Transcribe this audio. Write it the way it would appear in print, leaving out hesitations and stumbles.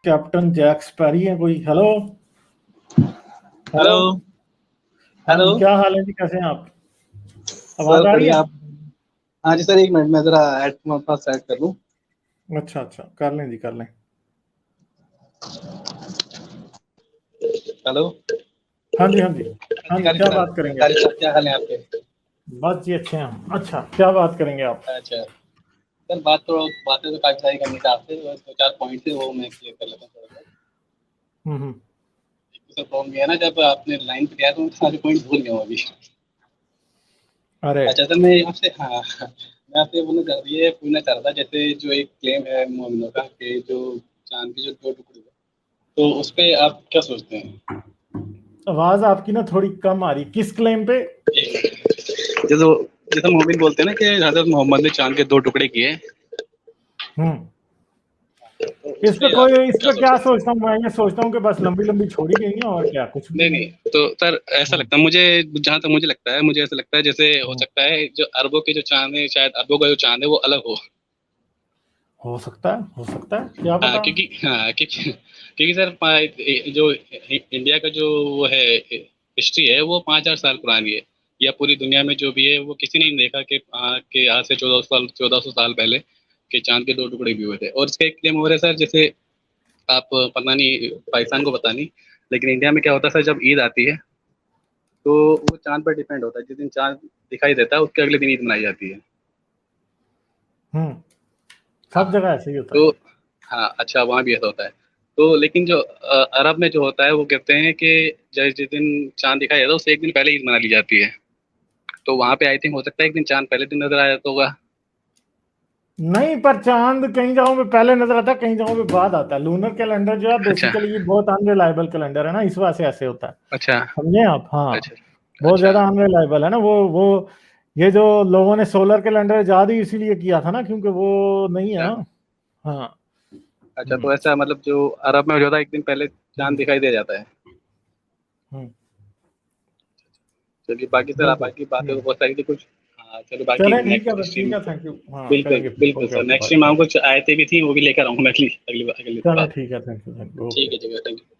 Captain Jack स्पैरी है कोई। Hello hello. हाँ हेलो जी, क्या हाल है जी, कैसे हैं आप? आवाज सर आ रही है? बढ़िया आप। हाँ जी सर, एक मिनट मैं जरा हेडफोन पास सेट कर लूँ। अच्छा अच्छा, कर लें जी, कर लें। हेलो। हाँ जी हाँ जी हाँ जी, क्या बात करेंगे आप? क्या हाल है आपके? बस जी अच्छे हैं। अच्छा, क्या बात करेंगे आप? अच्छा सर, बातें तो काफी सारी करनी थी आपसे, बस दो चार पॉइंट थे वो मैं क्लियर कर लेता हूँ थोड़ा सा। हम्म। एक तो सर प्रॉब्लम है ना, जब आपने लाइन पे लिया तो मैं सारे पॉइंट भूल गया हूँ अभी। अरे अच्छा सर, मैं आपसे मैं आपसे पूछना चाह रहा था, जैसे जो एक क्लेम है मोमिनों का कि जो चांद के जो दो टुकड़े हुए, तो उस पे आप क्या सोचते हैं? आवाज आपकी ना थोड़ी कम आ रही, किस क्लेम पे? जैसे जैसे मोमिन बोलते हैं ना कि हजरत मोहम्मद ने चांद के दो टुकड़े किए, हम्म। तो उस इस पे पे आप कोई, इस क्या पे क्या सोचते हैं? सोचता हूँ मैं, ये सोचता हूँ कि बस लंबी लंबी छोड़ी गई है और क्या, कुछ भी नहीं नहीं। नहीं, तो सर ऐसा हम्म, लगता है मुझे, जहां तक मुझे लगता है, मुझे ऐसा लगता है जैसे हो हम्म। सकता है जो अरबों के जो चांद है, शायद अरबों का जो चांद है वो अलग हो। हो सकता है, हो सकता है, क्या पता। क्योंकि सर जो इंडिया का जो वो है हिस्ट्री है, वो 5,000 साल पुरानी है। या पूरी दुनिया में जो भी है, वो किसी ने नहीं देखा कि आज से 1400 साल पहले के चांद के दो टुकड़े भी हुए थे। और इसका एक क्लेम हो रहा है सर, जैसे आप पता नहीं, पाकिस्तान को पता नहीं, लेकिन इंडिया में क्या होता है सर, जब ईद आती है तो वो चांद पर डिपेंड होता है। जिस दिन चांद दिखाई देता है उसके अगले दिन ईद मनाई जाती है। हम्म। हाँ। सब जगह ऐसे ही होता तो है। हाँ, अच्छा वहाँ भी ऐसा होता है। तो लेकिन जो अरब में जो होता है, वो कहते हैं कि जिस दिन चांद दिखाई देता है उससे एक दिन पहले ईद मना ली जाती है। तो वहाँ पे आई थिंक हो सकता है एक दिन चांद पहले दिन नजर आ जाता होगा। नहीं, पर चांद कई जगहों पे पहले नजर आता है, कई जगहों पे बाद आता है। लूनर कैलेंडर जो है अच्छा बेसिकली ये बहुत अनरिलायबल कैलेंडर है ना, इस वजह से ऐसे होता है। अच्छा समझे आप? हाँ, अच्छा बहुत अच्छा ज्यादा अनरिलायबल है ना वो। ये जो लोगों ने सोलर कैलेंडर इजाद ही इसीलिए किया था ना, क्योंकि वो नहीं है अच्छा ना। हाँ। अच्छा। हम्म, तो ऐसा मतलब जो अरब में जो होता है, एक दिन पहले चांद हम्म, दिखाई दे जाता है। हम्म। चलिए, बाकी सर आप बिल्कुल। बाकी बातें तो बहुत सारी थी कुछ। हाँ चलो, बाकी चलें, ठीक नेक्स्ट है, स्ट्रीम। ठीक है, थैंक यू। हाँ, बिल्कुल करेंगे फिर। बिल्कुल okay sir, okay, next bye time bye. आपको कुछ आयतें भी थी वो भी लेकर आऊंगा अगली अगली अगली चलें, बार। ठीक है, थैंक यू, थैंक यू, ठीक ओके। है, चलिए, थैंक यू।